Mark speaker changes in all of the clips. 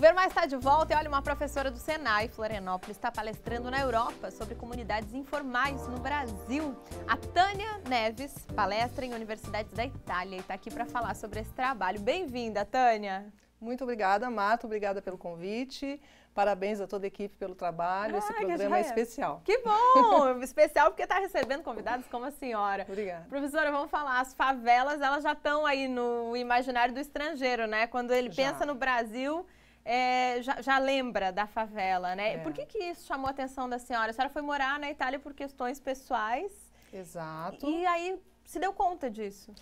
Speaker 1: Ver Mais está de volta e olha, uma professora do Senai, Florianópolis, está palestrando na Europa sobre comunidades informais no Brasil. A Tânia Neves palestra em universidades da Itália e está aqui para falar sobre esse trabalho. Bem-vinda, Tânia!
Speaker 2: Muito obrigada, Marta. Obrigada pelo convite. Parabéns a toda a equipe pelo trabalho. Esse programa é especial.
Speaker 1: Que bom! Especial porque está recebendo convidados como a senhora.
Speaker 2: Obrigada.
Speaker 1: Professora, vamos falar. As favelas, elas já estão aí no imaginário do estrangeiro, né? Quando ele pensa no Brasil, já lembra da favela, né? Por que isso chamou a atenção da senhora? A senhora foi morar na Itália por questões pessoais.
Speaker 2: Exato.
Speaker 1: E aí se deu conta disso?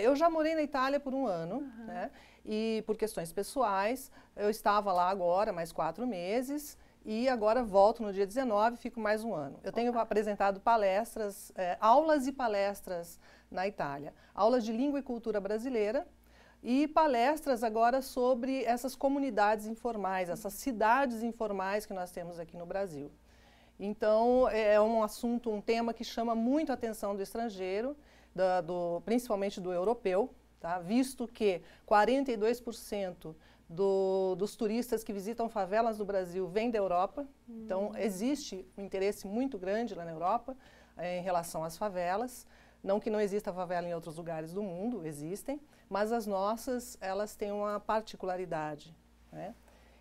Speaker 2: Eu já morei na Itália por um ano, né? E por questões pessoais, eu estava lá agora mais 4 meses e agora volto no dia 19 e fico mais um ano. Eu tenho apresentado palestras, aulas e palestras na Itália. Aulas de língua e cultura brasileira e palestras agora sobre essas comunidades informais, essas cidades informais que nós temos aqui no Brasil. Então, é um assunto, um tema que chama muito a atenção do estrangeiro, principalmente do europeu, tá? Visto que 42% dos turistas que visitam favelas do Brasil vêm da Europa. Então, existe um interesse muito grande lá na Europa em relação às favelas. Não que não exista favela em outros lugares do mundo, existem, mas as nossas, elas têm uma particularidade, né?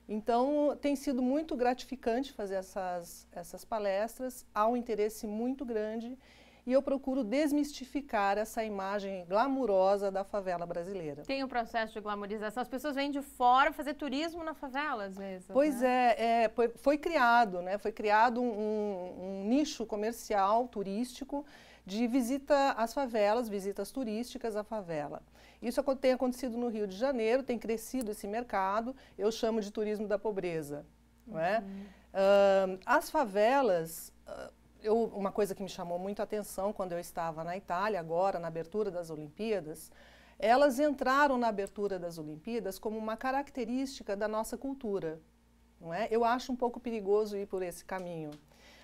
Speaker 2: Então, tem sido muito gratificante fazer essas palestras, há um interesse muito grande e eu procuro desmistificar essa imagem glamurosa da favela brasileira.
Speaker 1: Tem um processo de glamorização, as pessoas vêm de fora fazer turismo na favela, às vezes.
Speaker 2: Pois
Speaker 1: né?
Speaker 2: Foi criado, né? Foi criado um nicho comercial, turístico, de visita às favelas, visitas turísticas à favela. Isso tem acontecido no Rio de Janeiro, tem crescido esse mercado, eu chamo de turismo da pobreza. Não é? As favelas, uma coisa que me chamou muito a atenção quando eu estava na Itália, agora na abertura das Olimpíadas, elas entraram na abertura das Olimpíadas como uma característica da nossa cultura. Não é? Eu acho um pouco perigoso ir por esse caminho.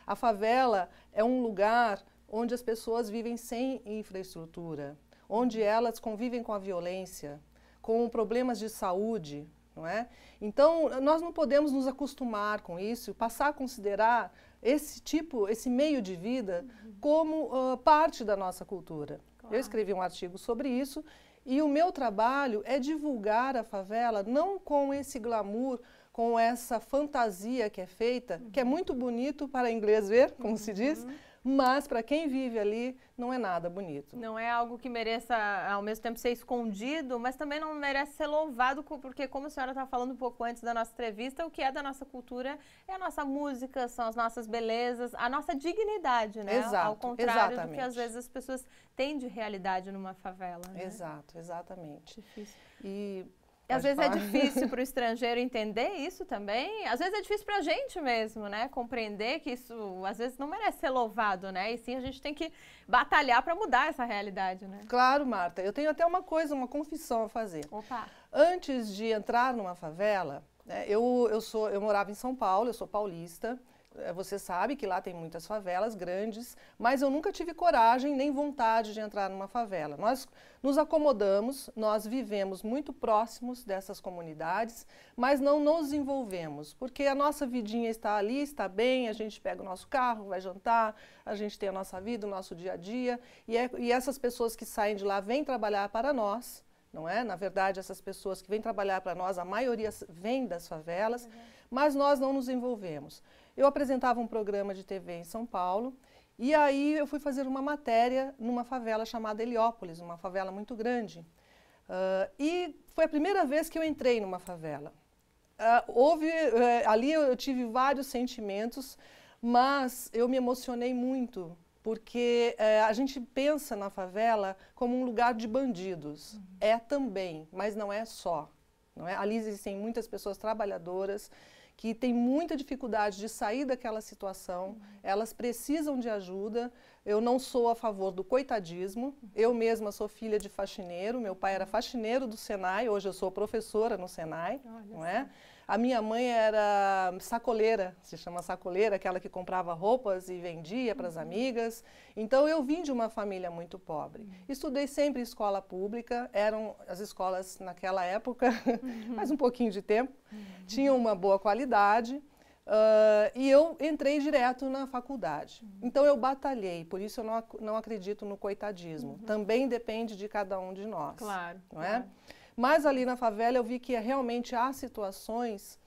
Speaker 2: A favela é um lugar onde as pessoas vivem sem infraestrutura, onde elas convivem com a violência, com problemas de saúde, não é? Então, nós não podemos nos acostumar com isso, passar a considerar esse meio de vida como parte da nossa cultura. Claro. Eu escrevi um artigo sobre isso e o meu trabalho é divulgar a favela não com esse glamour, com essa fantasia que é feita, que é muito bonito para inglês ver, como se diz, mas para quem vive ali não é nada bonito.
Speaker 1: Não é algo que mereça ao mesmo tempo ser escondido, mas também não merece ser louvado, porque como a senhora estava falando um pouco antes da nossa entrevista, o que é da nossa cultura é a nossa música, são as nossas belezas, a nossa dignidade, né?
Speaker 2: Exato,
Speaker 1: ao contrário
Speaker 2: exatamente.
Speaker 1: do que às vezes as pessoas têm de realidade numa favela. Né?
Speaker 2: Exato, exatamente.
Speaker 1: Difícil.
Speaker 2: E
Speaker 1: às vezes é difícil para o estrangeiro entender isso também. Às vezes é difícil para a gente mesmo, né? Compreender que isso, às vezes, não merece ser louvado, né? E sim, a gente tem que batalhar para mudar essa realidade, né?
Speaker 2: Claro, Marta. Eu tenho até uma confissão a fazer.
Speaker 1: Opa!
Speaker 2: Antes de entrar numa favela, eu morava em São Paulo, eu sou paulista. Você sabe que lá tem muitas favelas grandes, mas eu nunca tive coragem nem vontade de entrar numa favela. Nós nos acomodamos, nós vivemos muito próximos dessas comunidades, mas não nos envolvemos, porque a nossa vidinha está ali, está bem, a gente pega o nosso carro, vai jantar, a gente tem a nossa vida, o nosso dia a dia, e essas pessoas que saem de lá vêm trabalhar para nós, não é? Na verdade, essas pessoas que vêm trabalhar para nós, a maioria vem das favelas, mas nós não nos envolvemos. Eu apresentava um programa de TV em São Paulo e aí eu fui fazer uma matéria numa favela chamada Heliópolis, uma favela muito grande. E foi a primeira vez que eu entrei numa favela. Ali eu tive vários sentimentos, mas eu me emocionei muito, porque a gente pensa na favela como um lugar de bandidos. É também, mas não é só. Não é? Ali existem muitas pessoas trabalhadoras que têm muita dificuldade de sair daquela situação, elas precisam de ajuda. Eu não sou a favor do coitadismo, eu mesma sou filha de faxineiro, meu pai era faxineiro do Senai, hoje eu sou professora no Senai, não é? A minha mãe era sacoleira, se chama sacoleira, aquela que comprava roupas e vendia para as amigas. Então eu vim de uma família muito pobre. Estudei sempre em escola pública, eram as escolas naquela época, faz um pouquinho de tempo, tinham uma boa qualidade. E eu entrei direto na faculdade. Então eu batalhei, por isso eu não acredito no coitadismo. Também depende de cada um de nós.
Speaker 1: Claro.
Speaker 2: Não é? Mas ali na favela eu vi que realmente há situações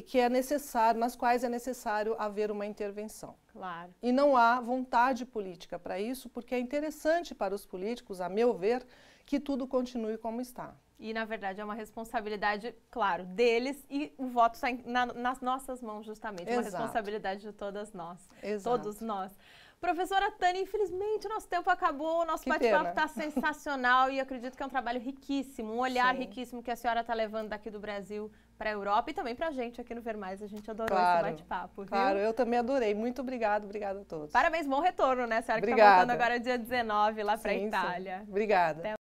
Speaker 2: que é necessário, nas quais é necessário haver uma intervenção.
Speaker 1: Claro.
Speaker 2: E não há vontade política para isso, porque é interessante para os políticos, a meu ver, que tudo continue como está.
Speaker 1: E, na verdade, é uma responsabilidade, claro, deles, e o voto está nas nossas mãos, justamente. Exato. Uma responsabilidade de todas nós.
Speaker 2: Exato.
Speaker 1: Todos nós. Professora Tânia, infelizmente o nosso tempo acabou, o nosso bate-papo está sensacional e acredito que é um trabalho riquíssimo, um olhar riquíssimo que a senhora está levando daqui do Brasil para a Europa e também para a gente aqui no Ver Mais. A gente adorou esse bate-papo, viu?
Speaker 2: Claro, eu também adorei. Muito obrigada a todos.
Speaker 1: Parabéns, bom retorno, né? A senhora que está voltando agora dia 19 lá para a Itália.
Speaker 2: Obrigada.